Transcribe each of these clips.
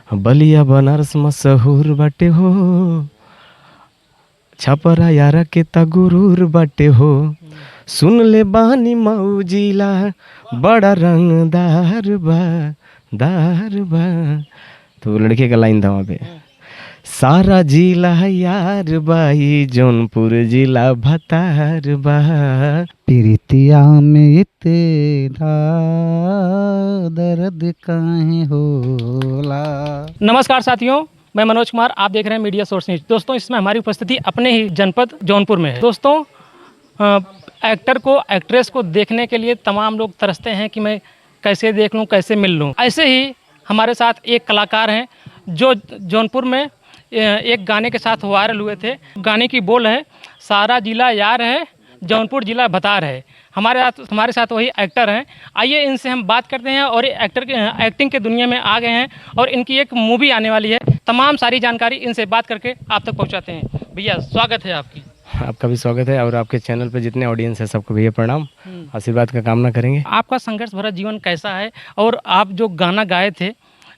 बलिया बनारस मशहूर बाटे हो, छपरा यारा के तगुरूर बाटे हो, सुन ले बानी मऊ जिला बड़ा रंगदार बा, दार बा। तो वो लड़के का लाइन था वहाँ पे, सारा जिला यार बाई जौनपुर जिला भतार बा। प्रीतिया में तेरा दर्द काहे होला। नमस्कार साथियों, मैं मनोज कुमार, आप देख रहे हैं मीडिया सोर्स न्यूज। दोस्तों, इसमें हमारी उपस्थिति अपने ही जनपद जौनपुर में है। दोस्तों, एक्टर को, एक्ट्रेस को देखने के लिए तमाम लोग तरसते हैं कि मैं कैसे देख लूं, कैसे मिल लूं। ऐसे ही हमारे साथ एक कलाकार हैं जो जौनपुर में एक गाने के साथ वायरल हुए थे। गाने की बोल है, सारा जिला यार है जौनपुर जिला भतार है। हमारे साथ वही एक्टर हैं। आइए इनसे हम बात करते हैं और एक्टिंग के दुनिया में आ गए हैं और इनकी एक मूवी आने वाली है। तमाम सारी जानकारी इनसे बात करके आप तक पहुंचाते हैं। भैया, स्वागत है आपकी। आपका भी स्वागत है और आपके चैनल पे जितने ऑडियंस है सबको भैया प्रणाम, आशीर्वाद का कामना करेंगे। आपका संघर्ष भरा जीवन कैसा है और आप जो गाना गाए थे,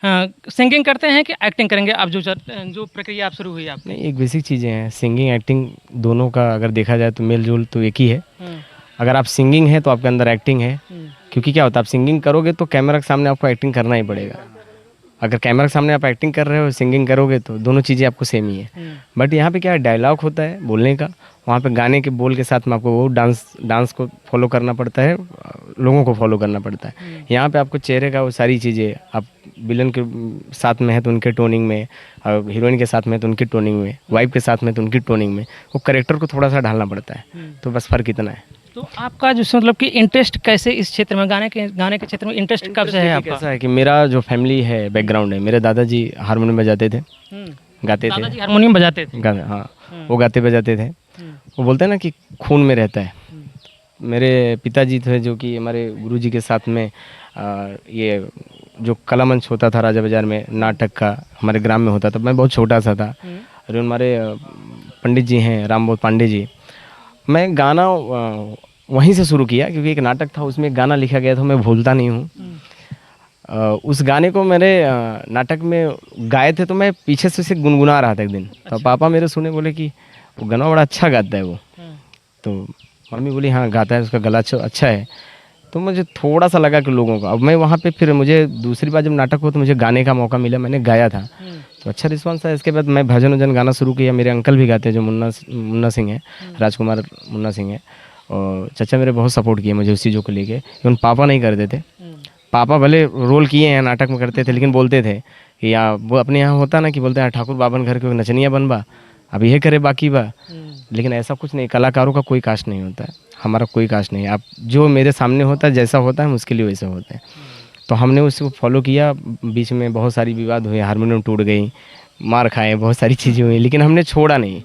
सिंगिंग करते हैं कि एक्टिंग करेंगे? आप जो प्रक्रिया आप शुरू हुई आपने। नहीं, एक बेसिक चीज़ें हैं, सिंगिंग एक्टिंग दोनों का अगर देखा जाए तो मेल जोल तो एक ही है। अगर आप सिंगिंग है तो आपके अंदर एक्टिंग है, क्योंकि क्या होता है, आप सिंगिंग करोगे तो कैमरा के सामने आपको एक्टिंग करना ही पड़ेगा। अगर कैमरा के सामने आप एक्टिंग कर रहे हो, सिंगिंग करोगे तो दोनों चीज़ें आपको सेम ही है। बट यहाँ पे क्या है, डायलॉग होता है बोलने का, वहाँ पे गाने के बोल के साथ में आपको वो डांस को फॉलो करना पड़ता है, लोगों को फॉलो करना पड़ता है। यहाँ पे आपको चेहरे का वो सारी चीज़ें, आप विलन के साथ में है तो उनके टोनिंग में, और हीरोइन के साथ में है तो उनकी टोनिंग में, वाइफ के साथ में तो उनकी टोनिंग में, वो करेक्टर को थोड़ा सा ढालना पड़ता है। तो बस फ़र्क इतना है। तो आपका जो मतलब कि इंटरेस्ट कैसे इस क्षेत्र में, गाने के क्षेत्र में इंटरेस्ट कब से है आपका? ऐसा है कि मेरा जो फैमिली है, बैकग्राउंड है, मेरे दादाजी हारमोनियम बजाते थे, गाते थे। दादाजी हारमोनियम बजाते थे? हाँ, वो गाते बजाते थे। वो बोलते हैं ना कि खून में रहता है। मेरे पिताजी थे जो कि हमारे गुरुजी के साथ में ये जो कला मंच होता था राजा बाजार में, नाटक का हमारे ग्राम में होता था। मैं बहुत छोटा सा था और हमारे पंडित जी हैं रामबोध पांडे जी, मैं गाना वहीं से शुरू किया, क्योंकि एक नाटक था उसमें गाना लिखा गया था, मैं भूलता नहीं हूँ। उस गाने को मेरे नाटक में गाए थे तो मैं पीछे से उसे गुनगुना रहा था एक दिन। तो पापा मेरे सुने, बोले कि वो गाना बड़ा अच्छा गाता है वो। तो मम्मी बोली हाँ गाता है, उसका गला अच्छा है। तो मुझे थोड़ा सा लगा कि लोगों का, अब मैं वहाँ पे फिर मुझे दूसरी बार जब नाटक हो तो मुझे गाने का मौका मिला, मैंने गाया था तो अच्छा रिस्पांस था। इसके बाद मैं भजन वजन गाना शुरू किया। मेरे अंकल भी गाते हैं जो मुन्ना सिंह है, राजकुमार मुन्ना सिंह है, और चाचा मेरे बहुत सपोर्ट किए मुझे उस चीज़ों को लेके। इवन पापा नहीं करते थे, पापा भले रोल किए हैं नाटक में करते थे, लेकिन बोलते थे कि या वो अपने यहाँ होता ना कि बोलते हैं ठाकुर बाबन घर के नचनिया बनबा, अब यह करे बाकी बा। लेकिन ऐसा कुछ नहीं, कलाकारों का कोई कास्ट नहीं होता है, हमारा कोई कास्ट नहीं है। आप जो मेरे सामने होता है, जैसा होता है, हम उसके लिए वैसा होता है। तो हमने उसको फॉलो किया। बीच में बहुत सारी विवाद हुए, हारमोनियम टूट गई, मार खाए, बहुत सारी चीज़ें हुई, लेकिन हमने छोड़ा नहीं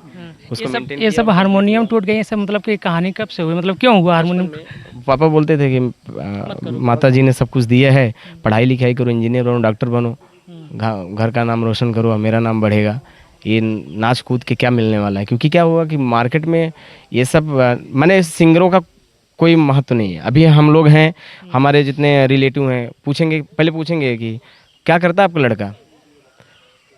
उसको। ये सब हारमोनियम टूट गई, सब मतलब कि कहानी कब से हुई, मतलब क्यों हुआ हारमोनियम? पापा बोलते थे कि माता जी ने सब कुछ दिया है, पढ़ाई लिखाई करो, इंजीनियर बनो, डॉक्टर बनो, घर का नाम रोशन करो, मेरा नाम बढ़ेगा। ये नाच कूद के क्या मिलने वाला है? क्योंकि क्या हुआ कि मार्केट में ये सब माने सिंगरों का कोई महत्व नहीं है। अभी हम लोग हैं, हमारे जितने रिलेटिव हैं, पूछेंगे, पहले पूछेंगे कि क्या करता है आपका लड़का,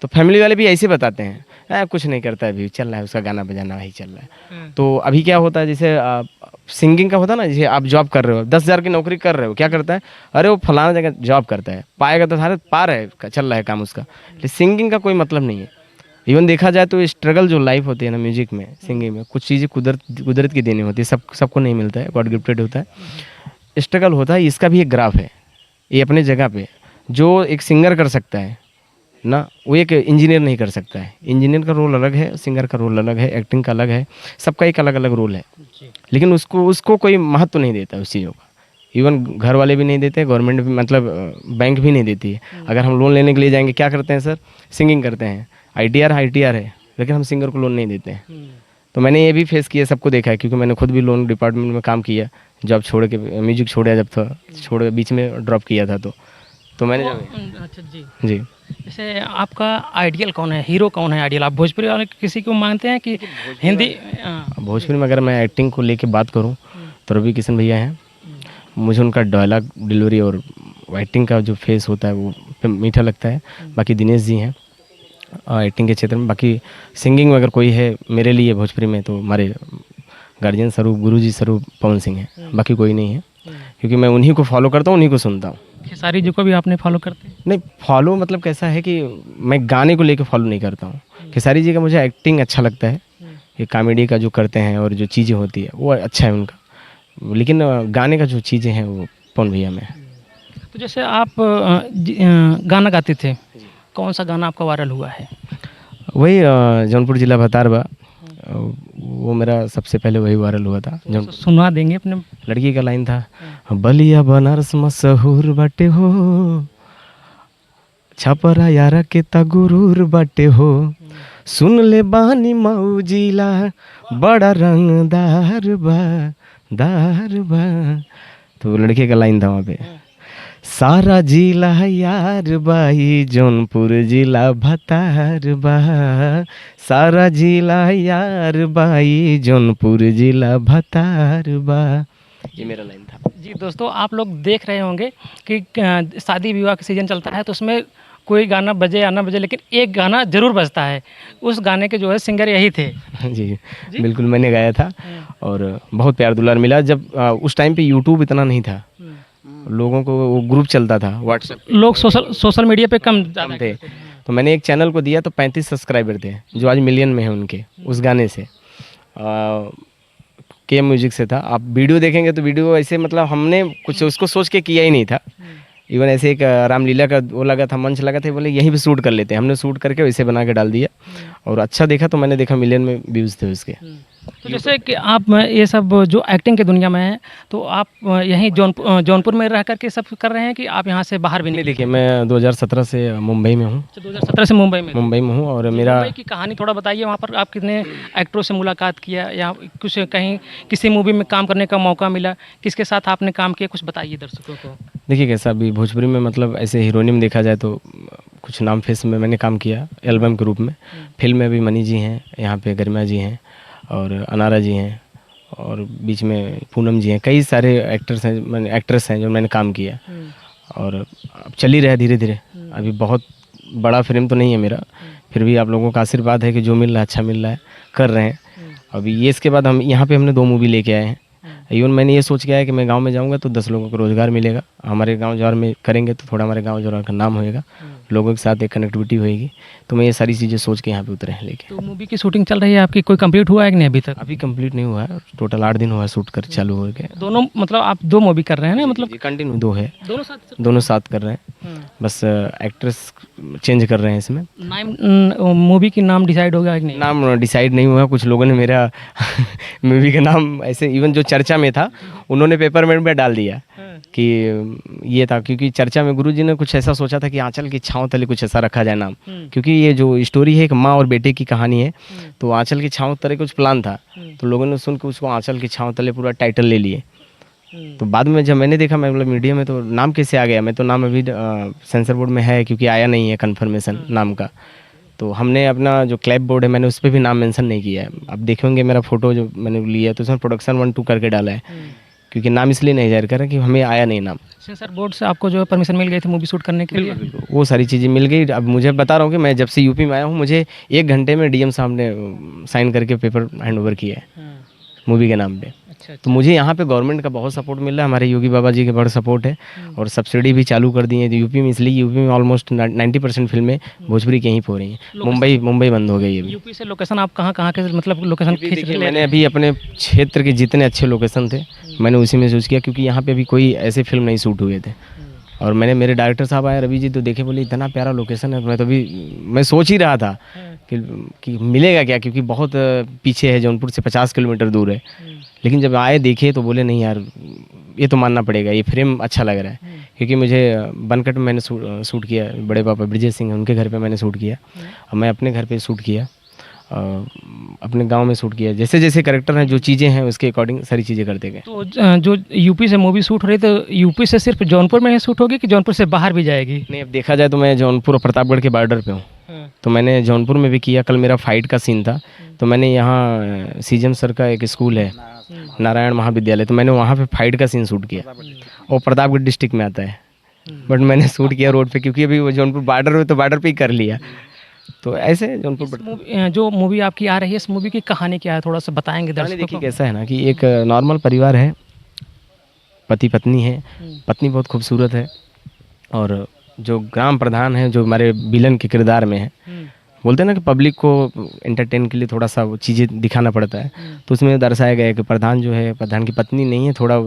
तो फैमिली वाले भी ऐसे बताते हैं कुछ नहीं करता है, अभी चल रहा है उसका गाना बजाना वही चल रहा है। तो अभी क्या होता है, जैसे सिंगिंग का होता है ना, जैसे आप जॉब कर रहे हो, 10,000 की नौकरी कर रहे हो, क्या करता है, अरे वो फलाना जगह जॉब करता है, पाएगा तो सारे पार है, चल रहा है काम उसका। लेकिन सिंगिंग का कोई मतलब नहीं है। इवन देखा जाए तो स्ट्रगल जो लाइफ होती है ना म्यूजिक में, सिंगिंग में, कुछ चीज़ें कुदरत की देनी होती है, सबको नहीं मिलता है, गॉड गिफ्टेड होता है, स्ट्रगल होता है। इसका भी एक ग्राफ है, ये अपने जगह पे। जो एक सिंगर कर सकता है ना, वो एक इंजीनियर नहीं कर सकता है। इंजीनियर का रोल अलग है, सिंगर का रोल अलग है, एक्टिंग का अलग है, सबका एक अलग अलग रोल है। लेकिन उसको कोई महत्व नहीं देता उस चीज़ों का। इवन घर वाले भी नहीं देते, गवर्नमेंट भी, मतलब बैंक भी नहीं देती है। अगर हम लोन लेने के लिए जाएंगे, क्या करते हैं सर, सिंगिंग करते हैं, ITR है, लेकिन हम सिंगर को लोन नहीं देते हैं। तो मैंने ये भी फेस किया, सबको देखा है, क्योंकि मैंने खुद भी लोन डिपार्टमेंट में काम किया, जॉब छोड़ के म्यूजिक छोड़ा, जब था बीच में ड्रॉप किया था। तो मैंने अच्छा जी जी। जैसे आपका आइडियल कौन है, हीरो कौन है आइडियल? आप भोजपुरी वाले किसी को मानते हैं कि हिंदी? भोजपुरी में अगर मैं एक्टिंग को लेके बात करूं तो रवि किशन भैया हैं। मुझे उनका डायलॉग डिलीवरी और एक्टिंग का जो फेस होता है वो पे मीठा लगता है। बाकी दिनेश जी हैं एक्टिंग के क्षेत्र में। बाकी सिंगिंग में अगर कोई है मेरे लिए भोजपुरी में तो हमारे गार्जियन स्वरूप गुरुजी स्वरूप पवन सिंह हैं, बाकी कोई नहीं है, क्योंकि मैं उन्हीं को फॉलो करता हूँ, उन्हीं को सुनता हूँ। खेसारी जी को भी आपने फॉलो करते हैं? नहीं, फॉलो मतलब कैसा है कि मैं गाने को लेकर फॉलो नहीं करता हूँ। खेसारी जी का मुझे एक्टिंग अच्छा लगता है, ये कॉमेडी का जो करते हैं और जो चीज़ें होती है वो अच्छा है उनका, लेकिन गाने का जो चीज़ें हैं वो पवन भैया में है। तो जैसे आप गाना गाते थे, कौन सा गाना आपका वायरल हुआ है? वही जौनपुर जिला भतारबा, वो मेरा सबसे पहले वही वायरल हुआ था। तो सुना देंगे अपने। लड़की का लाइन था, बलिया बनारस मशहूर बाटे हो, छपरा यारा के तगुरूर बाटे हो, सुन ले बानी मऊ जिला बड़ा रंगदार बा दार बा। तो वो लड़के का लाइन था वहाँ पे। सारा जिला यार बाई जौनपुर जिला भतार बा, सारा जिला यार बाई जौनपुर जिला भतार बा। ये मेरा लाइन था। जी दोस्तों, आप लोग देख रहे होंगे कि शादी विवाह का सीज़न चलता है तो उसमें कोई गाना बजे या ना बजे, लेकिन एक गाना ज़रूर बजता है। उस गाने के जो है सिंगर यही थे। जी बिल्कुल, मैंने गाया था और बहुत प्यार दुलार मिला। जब उस टाइम पे यूट्यूब इतना नहीं था, लोगों को वो ग्रुप चलता था व्हाट्सएप, लोग सोशल मीडिया पे कम थे। तो मैंने एक चैनल को दिया तो 35 सब्सक्राइबर थे, जो आज मिलियन में है उनके, उस गाने से। के म्यूजिक से था। आप वीडियो देखेंगे तो वीडियो ऐसे मतलब हमने कुछ उसको सोच के किया ही नहीं था। इवन ऐसे एक रामलीला का वो लगा था, मंच लगा था, बोले यहीं पे शूट कर लेते हैं। हमने शूट करके वैसे बना के डाल दिया और अच्छा देखा तो मैंने देखा मिलियन में व्यूज़ थे उसके। तो जैसे कि आप ये सब जो एक्टिंग की दुनिया में हैं, तो आप यहीं जौनपुर में रह करके सब कर रहे हैं कि आप यहाँ से बाहर भी नहीं, नहीं? देखिए मैं 2017 से मुंबई में हूँ। 2017 से मुंबई में? मुंबई में हूँ और मेरा मुंबई की कहानी थोड़ा बताइए। वहाँ पर आप कितने एक्टरों से मुलाकात किया या कुछ कहीं किसी मूवी में काम करने का मौका मिला, किसके साथ आपने काम किया, कुछ बताइए दर्शकों को। देखिए कैसा अभी भोजपुरी में मतलब ऐसे हीरोइनिम देखा जाए तो कुछ नाम फेस में मैंने काम किया एल्बम के रूप में। फिल्म में भी मनी जी हैं, यहाँ पे गरिमा जी हैं और अनारा जी हैं और बीच में पूनम जी हैं। कई सारे एक्ट्रेस हैं जो मैंने काम किया और अब चल ही रहा है धीरे धीरे। अभी बहुत बड़ा फिल्म तो नहीं है मेरा, फिर भी आप लोगों का आशीर्वाद है कि जो मिल रहा है अच्छा मिल रहा है, कर रहे हैं। अभी ये इसके बाद हम यहाँ पे हमने 2 मूवी लेके आए हैं। इवन मैंने ये सोच के आया कि मैं गांव में जाऊंगा तो 10 लोगों को रोज़गार मिलेगा। हमारे गांव जवार में करेंगे तो थोड़ा हमारे गांव जवार का नाम होएगा, लोगों के साथ एक कनेक्टिविटी होएगी। तो मैं ये सारी चीज़ें सोच के यहाँ पे उतरे हैं लेके। तो मूवी की शूटिंग चल रही है आपकी, कोई कंप्लीट हुआ है कि नहीं अभी तक? अभी कंप्लीट नहीं हुआ है, टोटल 8 दिन हुआ है शूट कर चालू हो गया। दोनों मतलब आप 2 मूवी कर रहे हैं ना? मतलब कंटिन्यू 2 है, दोनों साथ कर रहे हैं। बस एक्ट्रेस चेंज कर रहे हैं इसमें। नाम मूवी की नाम डिसाइड हो गया कि नहीं? नाम डिसाइड नहीं हुआ। कुछ लोगों ने मेरा मूवी का नाम ऐसे इवन जो चर्चा में था उन्होंने पेपर में डाल दिया कि ये था, क्योंकि चर्चा में गुरुजी ने कुछ ऐसा सोचा था कि आंचल की छाँव तले कुछ ऐसा रखा जाए नाम, क्योंकि ये जो स्टोरी है एक माँ और बेटे की कहानी है। तो आंचल की छाँव तले कुछ प्लान था, तो लोगों ने सुन के उसको आंचल की छाँव तले पूरा टाइटल ले लिए। तो बाद में जब मैंने देखा, मैं मतलब मीडिया में, तो नाम कैसे आ गया? मैं तो नाम अभी सेंसर बोर्ड में है क्योंकि आया नहीं है कन्फर्मेशन नाम का। तो हमने अपना जो क्लैप बोर्ड है मैंने उस पर भी नाम मेंशन नहीं किया है। आप देखेंगे मेरा फोटो जो मैंने लिया है तो उसमें प्रोडक्शन 1-2 करके डाला है, क्योंकि नाम इसलिए नहीं जाहिर करा कि हमें आया नहीं नाम। सेंसर बोर्ड से आपको जो परमिशन मिल गई थी मूवी शूट करने के लिए? वो सारी चीज़ें मिल गई। अब मुझे बता रहा हूँ कि मैं जब से यूपी में आया हूँ, मुझे 1 घंटे में डीएम साहब ने साइन करके पेपर हैंड ओवर किया है मूवी के नाम पे। तो मुझे यहाँ पे गवर्नमेंट का बहुत सपोर्ट मिल रहा है, हमारे योगी बाबा जी के बड़ा सपोर्ट है और सब्सिडी भी चालू कर दी है यूपी में। इसलिए यूपी में ऑलमोस्ट 90% फिल्में भोजपुरी के ही हो रही हैं। मुंबई बंद हो गई है। यूपी से लोकेशन आप कहाँ के मतलब लोकेशन खींच रहे हैं? मैंने अभी अपने क्षेत्र के जितने अच्छे लोकेशन थे मैंने उसी में चूज़ किया, क्योंकि यहाँ पे अभी कोई ऐसे फिल्म नहीं शूट हुए थे। और मेरे डायरेक्टर साहब आए रवि जी, तो देखे, बोले इतना प्यारा लोकेशन है। मैं तो अभी मैं सोच ही रहा था कि मिलेगा क्या, क्योंकि बहुत पीछे है, जौनपुर से 50 किलोमीटर दूर है। लेकिन जब आए देखे तो बोले नहीं यार, ये तो मानना पड़ेगा, ये फ्रेम अच्छा लग रहा है। क्योंकि मुझे बनकट में मैंने शूट किया, बड़े पापा ब्रिजेश सिंह उनके घर पे मैंने शूट किया और मैं अपने घर पे शूट किया, अपने गांव में शूट किया। जैसे जैसे कैरेक्टर हैं, जो चीज़ें हैं उसके अकॉर्डिंग सारी चीज़ें करते गए। तो जो यूपी से मूवी शूट हो रही, तो यूपी से सिर्फ जौनपुर में ही शूट होगी कि जौनपुर से बाहर भी जाएगी? नहीं, अब देखा जाए तो मैं जौनपुर और प्रतापगढ़ के बॉर्डर पे हूँ, तो मैंने जौनपुर में भी किया। कल मेरा फाइट का सीन था, तो मैंने यहाँ सीजम सर का एक स्कूल है नारायण महाविद्यालय, तो मैंने वहाँ पे फाइट का सीन शूट किया। और प्रतापगढ़ डिस्ट्रिक्ट में आता है, बट मैंने शूट किया रोड पे, क्योंकि अभी वो जौनपुर बॉर्डर में, तो बॉर्डर पे ही कर लिया। तो ऐसे जौनपुर जो मूवी आपकी आ रही है, इस मूवी की कहानी क्या है, थोड़ा सा बताएंगे कहानी दर्शकों देखिए को? कैसा है ना कि एक नॉर्मल परिवार है, पति पत्नी है, पत्नी बहुत खूबसूरत है, और जो ग्राम प्रधान है जो हमारे विलन के किरदार में है, बोलते हैं ना कि पब्लिक को एंटरटेन के लिए थोड़ा सा वो चीज़ें दिखाना पड़ता है, तो उसमें दर्शाया गया है कि प्रधान जो है, प्रधान की पत्नी नहीं है, थोड़ा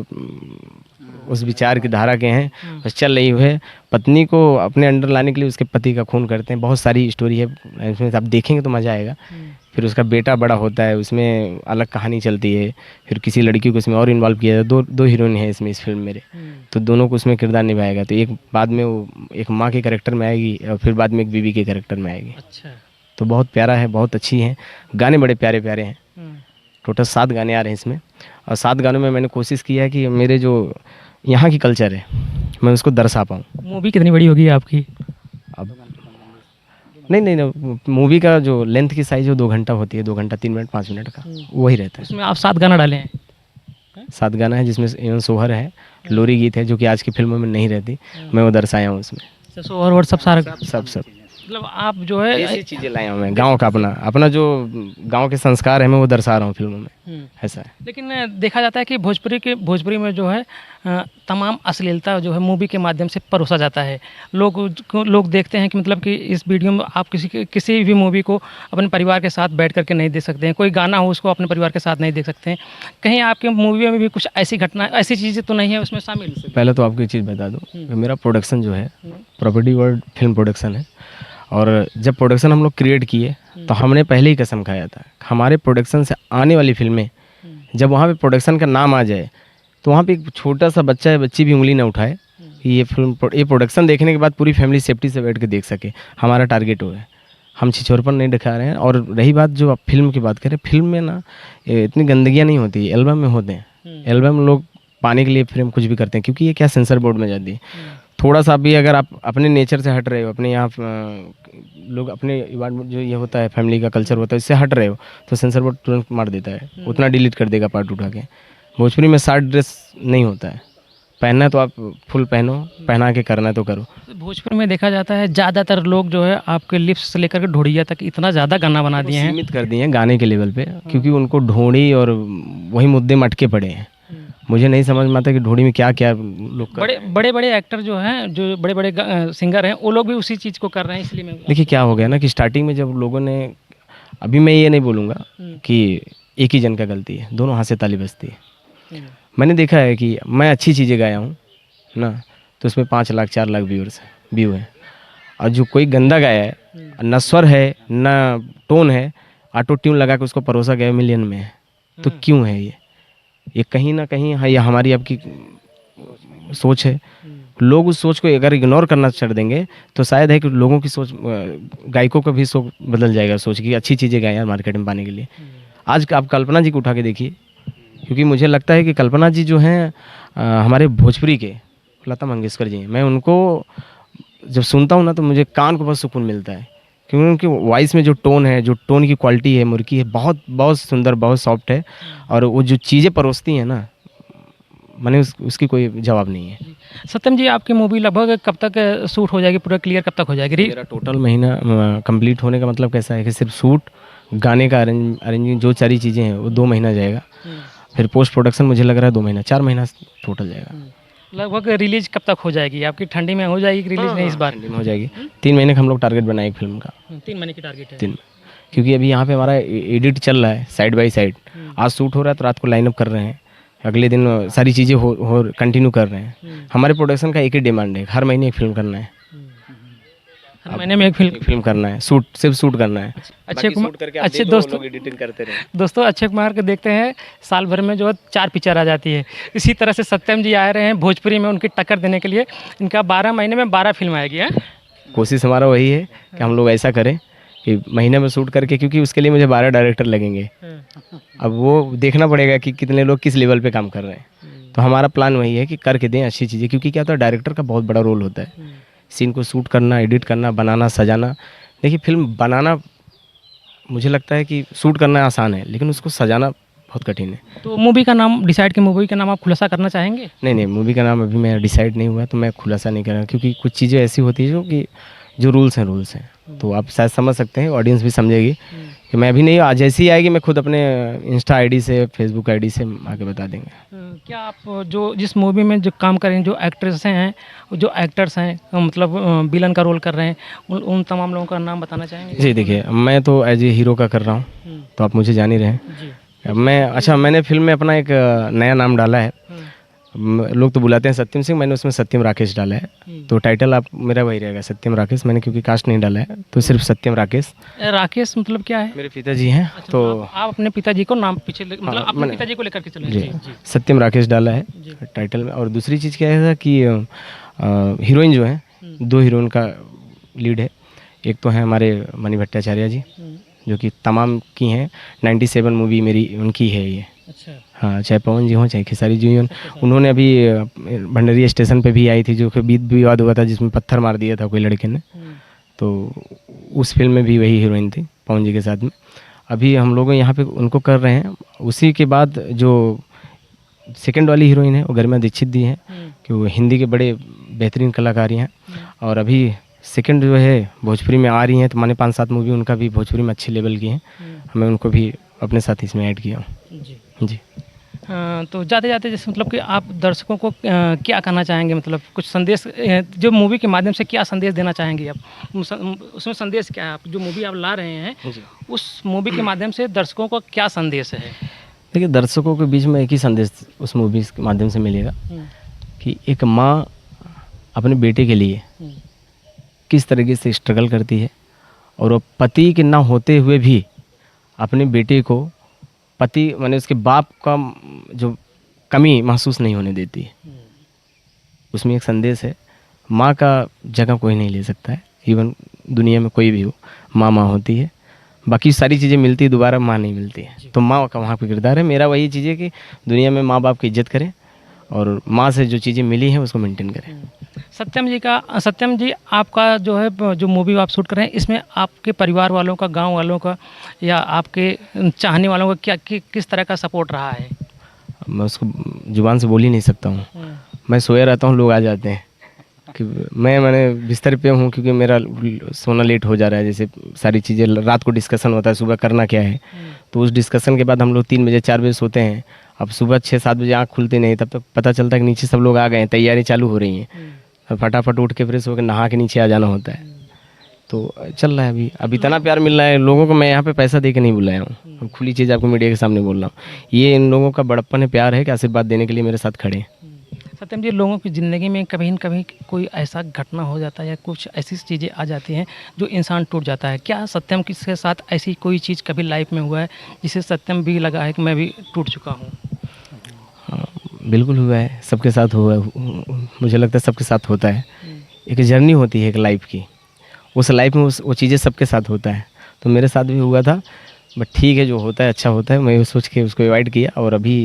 उस विचार की धारा के हैं, बस चल रही है, पत्नी को अपने अंडर लाने के लिए उसके पति का खून करते हैं। बहुत सारी स्टोरी है इसमें, आप देखेंगे तो मज़ा आएगा। फिर उसका बेटा बड़ा होता है, उसमें अलग कहानी चलती है, फिर किसी लड़की को इसमें और इन्वॉल्व किया जाता है। दो हीरोइन है इसमें, इस फिल्म मेरे, तो दोनों को उसमें किरदार निभाएगा। तो एक बाद में वो एक माँ के कैरेक्टर में आएगी, और फिर बाद में एक बीवी के कैरेक्टर में आएगी। अच्छा। तो बहुत प्यारा है, बहुत अच्छी है, गाने बड़े प्यारे प्यारे हैं। टोटल 7 गाने आ रहे हैं इसमें, और 7 गानों में मैंने कोशिश की है कि मेरे जो यहाँ की कल्चर है मैं उसको दर्शा पाऊँ। मूवी कितनी बड़ी होगी आपकी? अब नहीं, मूवी का जो लेंथ की साइज है 2 घंटा होती है, 2 घंटा 3 मिनट 5 मिनट का, वही रहता है। उसमें आप 7 गाना डाले हैं? 7 गाना है, जिसमें एवं सोहर है, लोरी गीत है, जो कि आज की फिल्मों में नहीं रहती, मैं वो दर्शाया हूँ उसमें। और सब सारा सब मतलब आप जो है ऐसी चीज़ें लाया हूँ मैं, गाँव का अपना जो गाँव के संस्कार है मैं वो दर्शा रहा हूँ फिल्मों में, ऐसा है। लेकिन देखा जाता है कि भोजपुरी में जो है तमाम अश्लीलता जो है मूवी के माध्यम से परोसा जाता है। लोग देखते हैं कि मतलब कि इस वीडियो में आप किसी भी मूवी को अपने परिवार के साथ बैठ करके नहीं देख सकते हैं, कोई गाना हो उसको अपने परिवार के साथ नहीं देख सकते हैं। कहीं आपके मूवी में भी कुछ ऐसी घटना, ऐसी चीज़ें तो नहीं है उसमें शामिल? पहले तो आपको एक चीज़ बता दूँ कि मेरा प्रोडक्शन जो है प्रॉपर्टी वर्ल्ड फिल्म प्रोडक्शन है, और जब प्रोडक्शन हम लोग क्रिएट किए तो हमने पहले ही कसम खाया था हमारे प्रोडक्शन से आने वाली फिल्में जब वहाँ पे प्रोडक्शन का नाम आ जाए तो वहाँ पे एक छोटा सा बच्चा या बच्ची भी उंगली ना उठाए कि ये प्रोडक्शन देखने के बाद पूरी फैमिली सेफ्टी से बैठ के देख सके। हमारा टारगेट वो है, हम छिछोरपन नहीं दिखा रहे हैं। और रही बात जो आप फिल्म की बात करें, फिल्म में ना इतनी गंदगियाँ नहीं होती, एल्बम में होते हैं। एल्बम लोग पाने के लिए फ्रेम कुछ भी करते हैं, क्योंकि ये क्या सेंसर बोर्ड में जाती है। थोड़ा सा भी अगर आप अपने नेचर से हट रहे हो, अपने यहाँ लोग अपने जो ये होता है फैमिली का कल्चर होता है, इससे हट रहे हो तो सेंसर बोर्ड तुरंत मार देता है, उतना डिलीट कर देगा पार्ट उठा के। भोजपुरी में शार्ट ड्रेस नहीं होता है, पहनना है तो आप फुल पहनो, पहना के करना है तो करो। भोजपुरी में देखा जाता है ज़्यादातर लोग जो है आपके लिप्स से लेकर के ढोड़िया तक इतना ज़्यादा गाना बना दिए हैं, सीमित कर दिए हैं गाने के लेवल पे, क्योंकि उनको ढोड़ी और वही मुद्दे में अटके पड़े हैं। मुझे नहीं समझ में आता कि ढोड़ी में क्या क्या लोग बड़े एक्टर जो हैं, जो बड़े सिंगर हैं, वो लोग भी उसी चीज़ को कर रहे हैं। इसलिए मैं देखिए क्या हो गया ना कि स्टार्टिंग में जब लोगों ने, अभी मैं ये नहीं बोलूँगा कि एक ही जन का गलती है, दोनों हाथ से ताली बजती है। मैंने देखा है कि मैं अच्छी चीज़ें गाया हूँ ना, तो उसमें 5 लाख 4 लाख व्यू है, और जो कोई गंदा गाया है, न स्वर है न टोन है, ऑटो ट्यून लगा के उसको परोसा गया मिलियन में है, तो क्यों है ये कहीं ना कहीं है, ये हमारी आपकी सोच है। लोग उस सोच को अगर इग्नोर करना छोड़ देंगे तो शायद है कि लोगों की सोच, गायकों का भी सोच बदल जाएगा, सोच कि अच्छी चीज़ें गाएं यार मार्केट में पाने के लिए। आज आप कल्पना जी को उठा के देखिए, क्योंकि मुझे लगता है कि कल्पना जी जो हैं हमारे भोजपुरी के लता मंगेशकर जी हैं, मैं उनको जब सुनता हूँ ना तो मुझे कान को बहुत सुकून मिलता है, क्योंकि उनकी वॉइस में जो टोन है, जो टोन की क्वालिटी है, मुर्की है, बहुत बहुत सुंदर, बहुत सॉफ्ट है, और वो जो चीज़ें परोसती हैं ना, मैंने उसकी कोई जवाब नहीं है। सत्यम जी, आपकी मूवी लगभग कब तक शूट हो जाएगी, पूरा क्लियर कब तक हो जाएगी? मेरा टोटल महीना कंप्लीट होने का मतलब कैसा है कि सिर्फ शूट, गाने का अरेंजिंग, जो सारी चीज़ें हैं वो 2 महीना जाएगा, फिर पोस्ट प्रोडक्शन मुझे लग रहा है 2 महीना, 4 महीना टोटल जाएगा। लगभग रिलीज कब तक हो जाएगी आपकी? ठंडी में हो जाएगी रिलीज? नहीं, इस बार ठंडी में हो जाएगी। 3 महीने का हम लोग टारगेट बनाए फिल्म का। 3 महीने की टारगेट है। 3, क्योंकि अभी यहाँ पे हमारा एडिट चल रहा है साइड बाय साइड, आज शूट हो रहा है तो रात को लाइनअप कर रहे हैं, अगले दिन सारी चीज़ें हो कंटिन्यू कर रहे हैं। हमारे प्रोडक्शन का एक ही डिमांड है, हर महीने एक फिल्म करना है, हर महीने में एक फिल्म करना है, सिर्फ शूट करना है। अक्षय कुमार, अच्छे दोस्तों एडिटिंग करते रहे। दोस्तों अक्षय कुमार के देखते हैं साल भर में जो 4 पिक्चर आ जाती है, इसी तरह से सत्यम जी आ रहे हैं भोजपुरी में उनकी टक्कर देने के लिए। इनका 12 महीने में 12 फिल्म आएगी है। कोशिश हमारा वही है कि हम लोग ऐसा करें कि महीने में शूट करके, क्योंकि उसके लिए मुझे 12 डायरेक्टर लगेंगे, अब वो देखना पड़ेगा कि कितने लोग किस लेवल पे काम कर रहे हैं। तो हमारा प्लान वही है कि करके दें अच्छी चीज़ें, क्योंकि क्या होता है डायरेक्टर का बहुत बड़ा रोल होता है, सीन को शूट करना, एडिट करना, बनाना, सजाना। देखिए फिल्म बनाना मुझे लगता है कि शूट करना आसान है, लेकिन उसको सजाना बहुत कठिन है। तो मूवी का नाम डिसाइड की मूवी का नाम आप खुलासा करना चाहेंगे? नहीं, मूवी का नाम अभी मेरा डिसाइड नहीं हुआ, तो मैं खुलासा नहीं कर रहा, क्योंकि कुछ चीज़ें ऐसी होती है जो रूल्स हैं। तो आप शायद समझ सकते हैं, ऑडियंस भी समझेगी कि मैं अभी नहीं, आज जैसी ही आएगी मैं खुद अपने इंस्टा आईडी से, फेसबुक आईडी से आके बता देंगे। क्या आप जो जिस मूवी में जो काम करें, जो एक्ट्रेस हैं, जो एक्टर्स हैं, मतलब विलन का रोल कर रहे हैं, उन तमाम लोगों का नाम बताना चाहेंगे? जी देखिए, मैं तो एज ए हीरो का कर रहा हूँ, तो आप मुझे जान ही रहे हैं। जी। मैंने फिल्म में अपना एक नया नाम डाला है। लोग तो बुलाते हैं सत्यम सिंह, मैंने उसमें सत्यम राकेश डाला है। तो टाइटल आप मेरा वही रहेगा, सत्यम राकेश। मैंने क्योंकि कास्ट नहीं डाला है, तो सिर्फ सत्यम राकेश। राकेश मतलब क्या है? मेरे पिताजी हैं। अच्छा, तो आप अपने पिताजी को नाम पीछे मतलब अपने मैंने- पिताजी को लेकर के चले। जी, जी। सत्यम राकेश डाला है टाइटल में। और दूसरी चीज़ क्या है कि हीरोइन जो है, 2 हीरोइन का लीड है। एक तो है हमारे मणि भट्टाचार्य जी, जो कि तमाम की हैं। 97 मूवी मेरी उनकी है ये। अच्छा। हाँ, चाहे पवन जी हों चाहे खेसारी जी हों। उन्होंने अभी भंडरिया स्टेशन पे भी आई थी, जो कि विवाद हुआ था, जिसमें पत्थर मार दिया था कोई लड़के ने। तो उस फिल्म में भी वही हीरोइन थी पवन जी के साथ में। अभी हम लोग यहाँ पे उनको कर रहे हैं। उसी के बाद जो सेकंड वाली हीरोइन है वो गरिमा दीक्षित दी है, कि वो हिंदी के बड़े बेहतरीन कलाकारी हैं। और अभी सेकंड जो है भोजपुरी में आ रही हैं, तो मैंने 5-7 मूवी उनका भी भोजपुरी में अच्छे लेवल की हैं। मैं उनको भी अपने साथ इसमें ऐड किया हूँ। जी। तो जाते जाते जैसे मतलब कि आप दर्शकों को क्या कहना चाहेंगे, मतलब कुछ संदेश जो मूवी के माध्यम से क्या संदेश देना चाहेंगे आप? उसमें संदेश क्या है? आप जो मूवी आप ला रहे हैं, उस मूवी के माध्यम से दर्शकों को क्या संदेश है? देखिए, दर्शकों के बीच में एक ही संदेश उस मूवी के माध्यम से मिलेगा, कि एक माँ अपने बेटे के लिए किस तरीके से स्ट्रगल करती है, और वो पति के ना होते हुए भी अपने बेटे को पति माने उसके बाप का जो कमी महसूस नहीं होने देती है। उसमें एक संदेश है, माँ का जगह कोई नहीं ले सकता है। इवन दुनिया में कोई भी हो, माँ होती है। बाकी सारी चीज़ें मिलती है, दोबारा माँ नहीं मिलती है। तो माँ का वहाँ पे किरदार है। मेरा वही चीज़ है कि दुनिया में माँ बाप की इज्जत करें, और माँ से जो चीज़ें मिली हैं उसको मेंटेन करें। सत्यम जी, आपका जो है जो मूवी आप शूट कर रहे हैं, इसमें आपके परिवार वालों का, गांव वालों का, या आपके चाहने वालों का किस तरह का सपोर्ट रहा है? मैं उसको जुबान से बोल ही नहीं सकता हूँ। मैं सोया रहता हूँ, लोग आ जाते हैं कि मैंने बिस्तर पे हूँ, क्योंकि मेरा सोना लेट हो जा रहा है। जैसे सारी चीज़ें रात को डिस्कशन होता है, सुबह करना क्या है। तो उस डिस्कशन के बाद हम लोग 3 बजे 4 बजे सोते हैं। अब सुबह 6-7 बजे आँख खुलती नहीं, तब तक पता चलता है कि नीचे सब लोग आ गए हैं, तैयारी चालू हो रही है। फटाफट उठ के फ्रेश होकर नहा के नीचे आ जाना होता है। तो चल रहा है अभी इतना प्यार मिल रहा है लोगों को। मैं यहाँ पे पैसा दे के नहीं बुलाया हूँ, खुली चीज़ आपको मीडिया के सामने बोल रहा हूँ। ये इन लोगों का बड़प्पन है, प्यार है, कि आशीर्वाद देने के लिए मेरे साथ खड़े हैं। सत्यम जी, लोगों की ज़िंदगी में कभी न कभी कोई ऐसा घटना हो जाता है, या कुछ ऐसी चीज़ें आ जाती हैं जो इंसान टूट जाता है। क्या सत्यम के साथ ऐसी कोई चीज़ कभी लाइफ में हुआ है जिसे सत्यम भी लगा है कि मैं भी टूट चुका हूँ? बिल्कुल हुआ है, सबके साथ हुआ है। मुझे लगता है सबके साथ होता है। एक जर्नी होती है एक लाइफ की, उस लाइफ में वो चीज़ें सबके साथ होता है। तो मेरे साथ भी हुआ था, बट ठीक है, जो होता है अच्छा होता है। मैं सोच के उसको अवॉइड किया, और अभी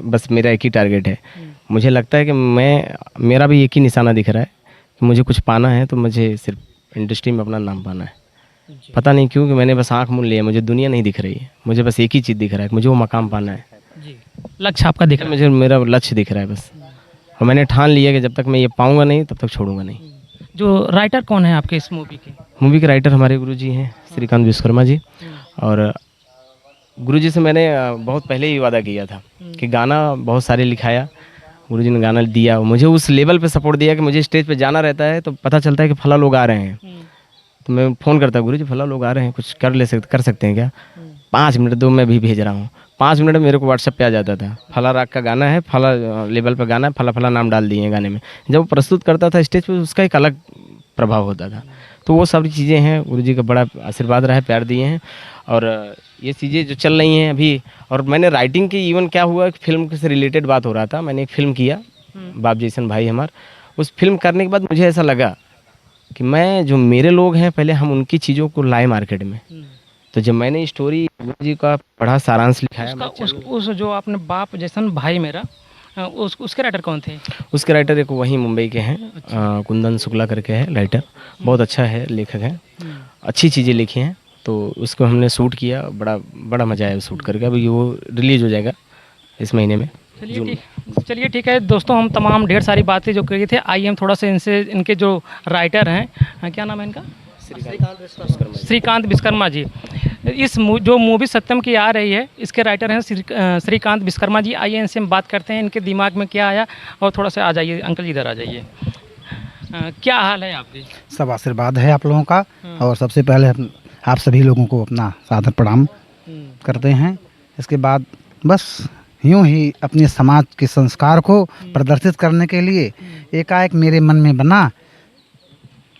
बस मेरा एक ही टारगेट है। मुझे लगता है कि मेरा भी एक ही निशाना दिख रहा है कि मुझे कुछ पाना है, तो मुझे सिर्फ इंडस्ट्री में अपना नाम पाना है। पता नहीं क्यों कि मैंने बस आँख मूंद लिया, मुझे दुनिया नहीं दिख रही है। मुझे बस एक ही चीज़ दिख रहा है कि मुझे वो मकाम पाना है। लक्ष्य आपका दिख रहा है? मुझे मेरा लक्ष्य दिख रहा है बस, और मैंने ठान लिया कि जब तक मैं ये पाऊंगा नहीं तब तक छोड़ूंगा नहीं। जो राइटर कौन है आपके इस मूवी के? मूवी के राइटर हमारे गुरुजी हैं, श्रीकांत विश्वकर्मा जी। और गुरुजी से मैंने बहुत पहले ही वादा किया था कि गाना बहुत सारे लिखाया। गुरुजी ने गाना दिया, मुझे उस लेवल पे सपोर्ट दिया कि मुझे स्टेज पे जाना रहता है तो पता चलता है कि फला लोग आ रहे हैं, तो मैं फ़ोन करता, गुरुजी फला लोग आ रहे हैं, कुछ कर सकते हैं क्या? 5 मिनट दो, मैं भी भेज रहा हूँ। 5 मिनट मेरे को व्हाट्सएप पे आ जाता था, फला राग का गाना है, फला लेवल पे गाना है, फला फला नाम डाल दिए गाने में। जब वो प्रस्तुत करता था स्टेज पे, उसका एक अलग प्रभाव होता था। तो वो सारी चीज़ें हैं, गुरुजी का बड़ा आशीर्वाद रहा है, प्यार दिए हैं। और ये चीज़ें जो चल रही हैं अभी, और मैंने राइटिंग की, इवन क्या हुआ, फिल्म से रिलेटेड बात हो रहा था, मैंने एक फ़िल्म किया, बाप जैसन भाई हमार। उस फिल्म करने के बाद मुझे ऐसा लगा कि मैं, जो मेरे लोग हैं, पहले हम उनकी चीज़ों को लाए मार्केट में। तो जब मैंने स्टोरी गुरुजी का पढ़ा, सारांश लिखाया, उस जो आपने बाप जैसन भाई मेरा, उसके राइटर कौन थे? उसके राइटर एक वहीं मुंबई के हैं, कुंदन शुक्ला करके है राइटर, बहुत अच्छा है, लेखक है, अच्छी चीज़ें लिखी हैं। तो उसको हमने शूट किया, बड़ा बड़ा मज़ा आया शूट करके। अभी वो रिलीज़ हो जाएगा इस महीने में। चलिए ठीक है दोस्तों, हम तमाम ढेर सारी बातें जो कही थे, आइए हम थोड़ा सा इनसे, इनके जो राइटर हैं, क्या नाम है इनका? श्रीकांत विश्वकर्मा जी। जो मूवी सत्यम की आ रही है, इसके राइटर हैं श्रीकांत विश्वकर्मा जी। आइए इनसे हम बात करते हैं, इनके दिमाग में क्या आया। और थोड़ा सा आ जाइए अंकल जी, इधर आ जाइए। क्या हाल है आपके? सब आशीर्वाद है आप लोगों का। और सबसे पहले आप सभी लोगों को अपना सादर प्रणाम करते हैं। इसके बाद बस यूं ही अपने समाज के संस्कार को प्रदर्शित करने के लिए एकाएक मेरे मन में बना।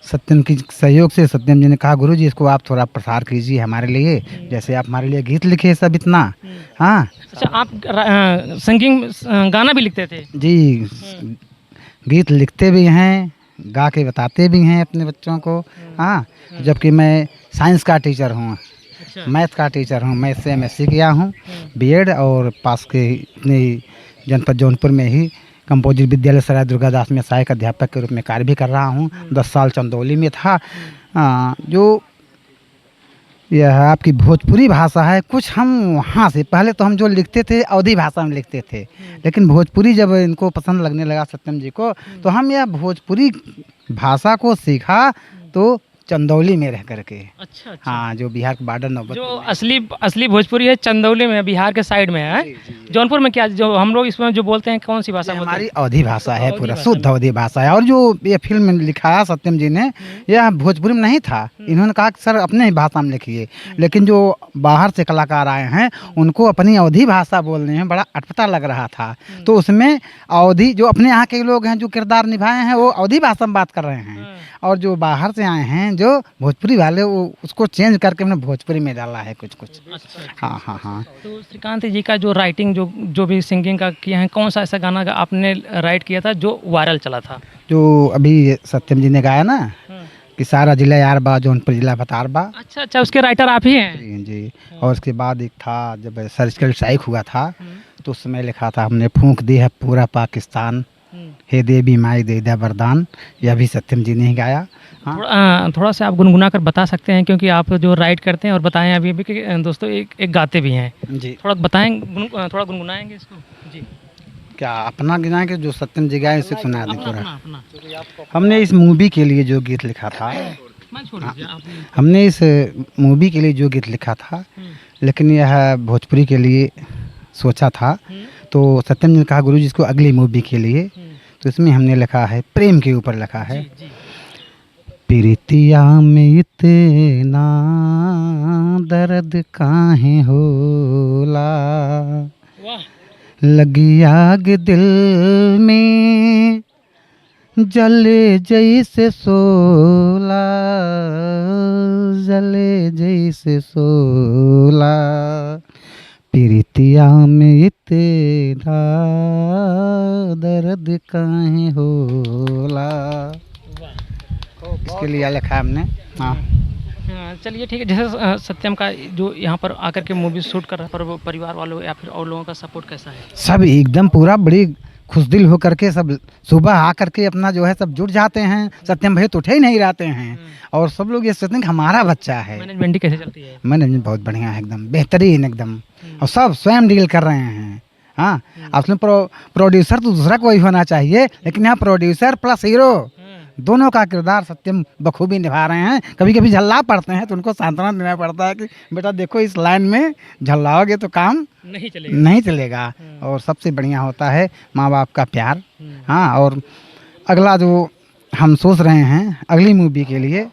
सत्यम की सहयोग से सत्यम जी ने कहा, गुरु जी इसको आप थोड़ा प्रसार कीजिए हमारे लिए, जैसे आप हमारे लिए गीत लिखे सब इतना। हाँ। अच्छा, आप सिंगिंग गाना भी लिखते थे? जी, गीत लिखते भी हैं, गा के बताते भी हैं अपने बच्चों को। हाँ, जबकि मैं साइंस का टीचर हूँ, मैथ का टीचर हूँ। मैथ से MSc किया हूँ, B.Ed, और पास के अपने जनपद जौनपुर में ही कंपोजिट विद्यालय सराय दुर्गादास में सहायक अध्यापक के रूप में कार्य भी कर रहा हूँ। 10 साल चंदौली में था। जो यह आपकी भोजपुरी भाषा है, कुछ हम वहाँ से पहले तो हम जो लिखते थे अवधी भाषा में लिखते थे, लेकिन भोजपुरी जब इनको पसंद लगने लगा सत्यम जी को, तो हम यह भोजपुरी भाषा को सीखा तो चंदौली में रह करके। अच्छा। हाँ, जो बिहार के बॉर्डर नौबत जो असली भोजपुरी है चंदौली में, बिहार के साइड में है। जौनपुर में क्या, जो हम लोग इसमें जो बोलते हैं, कौन सी भाषा बोलते हैं? हमारी अवधी भाषा है, पूरा शुद्ध अवधी भाषा है। और जो ये फिल्म लिखाया सत्यम जी ने, यह भोजपुरी में नहीं था। इन्होंने कहा कि सर अपने ही भाषा में लिखिए, लेकिन जो बाहर से कलाकार आए हैं उनको अपनी अवधी भाषा बोलने में बड़ा अटपटा लग रहा था। तो उसमें अवधी, जो अपने यहाँ के लोग हैं जो किरदार निभाए हैं, वो अवधी भाषा में बात कर रहे हैं, और जो बाहर से आए हैं जो भोजपुरी वाले, वो उसको चेंज करके हमने भोजपुरी में डाला है कुछ। अच्छा। हाँ। तो श्रीकांत जी का जो राइटिंग, जो भी सिंगिंग का किया है, कौन सा ऐसा गाना आपने राइट किया था जो वायरल चला था? जो अभी सत्यम जी ने गाया ना कि सारा जिला यार बा, जौनपुर जिला बतार बा। अच्छा, उसके राइटर आप ही हैं? जी। और उसके बाद एक था, जब सर्जिकल स्ट्राइक हुआ था तो उस समय लिखा था हमने, फूंक दी है पूरा पाकिस्तान, हे देवी माई दे दे वरदान। यह भी सत्यम जी ने ही गाया। हाँ। थोड़ा सा आप गुनगुना कर बता सकते हैं, क्योंकि आप जो राइट करते हैं और बताएं अभी कि दोस्तों एक गाते भी हैं जी। थोड़ा बताएं, थोड़ा गुनगुनाएंगे इसको जी। क्या अपना गिनाए कि जो सत्यम जी गाए इसे सुना दें पूरा? अपना। हमने इस मूवी के लिए जो गीत लिखा था, हमने इस मूवी के लिए जो गीत लिखा था, लेकिन यह भोजपुरी के लिए सोचा था। तो सत्यम जी ने कहा, गुरु जी इसको अगली मूवी के लिए, तो इसमें हमने लिखा है, प्रेम के ऊपर लिखा है। प्रीतिया में इतना दर्द काहे होला, लगी आग दिल में जले जैसे सोला, जले जैसे सोला, प्रीतिया में इतना दर्द काहे होला। इसके लिए लिखा हमने। हाँ। चलिए ठीक है। जैसे सत्यम का जो यहाँ पर आकर के मूवी शूट कर रहा है, परिवार वालों या फिर और लोगों का सपोर्ट कैसा है? सब एकदम पूरा बड़ी खुशदिल हो करके सब सुबह आ करके अपना जो है सब जुट जाते हैं। सत्यम भाई तो उठे ही नहीं रहते हैं, और सब लोग ये सोचते हैं कि हमारा बच्चा है। मैनेजमेंट कैसे चलती है? मैनेजमेंट बहुत बढ़िया है, एकदम बेहतरीन एकदम, और सब स्वयं डील कर रहे हैं। हाँ, असली प्रोड्यूसर तो दूसरा कोई होना चाहिए, लेकिन यहाँ प्रोड्यूसर प्लस हीरो दोनों का किरदार सत्यम बखूबी निभा रहे हैं। कभी कभी झल्ला पड़ते हैं तो उनको सांत्वना देना पड़ता है कि बेटा देखो, इस लाइन में झल्लाओगे तो काम नहीं चलेगा। और सबसे बढ़िया होता है माँ बाप का प्यार। हाँ, और अगला जो हम सोच रहे हैं अगली मूवी के लिए,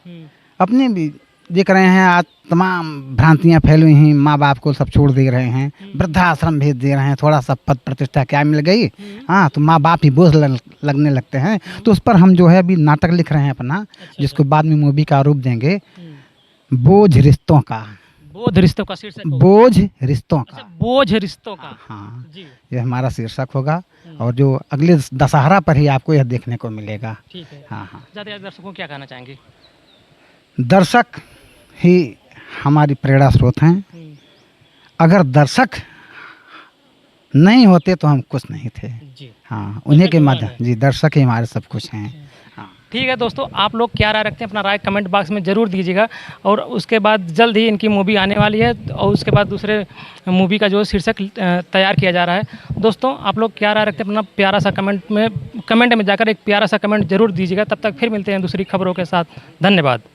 अपने भी देख रहे हैं आज तमाम भ्रांतियाँ फैली हुई हैं, माँ बाप को सब छोड़ दे रहे हैं, वृद्धाश्रम भेज दे रहे हैं, थोड़ा सा पद प्रतिष्ठा क्या मिल गई, हाँ, तो माँ बाप ही बोझ लगने लगते हैं। तो उस पर हम जो है अभी नाटक लिख रहे हैं अपना, जिसको बाद में मूवी का रूप देंगे, बोझ रिश्तों का। बोझ रिश्तों का शीर्षक? बोझ रिश्तों का। बोझ रिश्तों का। हाँ, ये हमारा शीर्षक होगा, और जो अगले दशहरा पर ही आपको यह देखने को मिलेगा। ठीक है। हाँ। ज़्यादा दर्शकों को क्या कहना चाहेंगे? दर्शक ही हमारी प्रेरणा स्रोत हैं। अगर दर्शक नहीं होते तो हम कुछ नहीं थे। हाँ, उन्हीं के माध्यम, जी, दर्शक ही हमारे सब कुछ हैं। हाँ। ठीक है दोस्तों, आप लोग क्या राय रखते हैं अपना राय कमेंट बॉक्स में ज़रूर दीजिएगा। और उसके बाद जल्द ही इनकी मूवी आने वाली है और उसके बाद दूसरे मूवी का जो शीर्षक तैयार किया जा रहा है। दोस्तों आप लोग क्या राय रखते हैं अपना प्यारा सा कमेंट में जाकर एक प्यारा सा कमेंट जरूर दीजिएगा। तब तक फिर मिलते हैं दूसरी खबरों के साथ। धन्यवाद।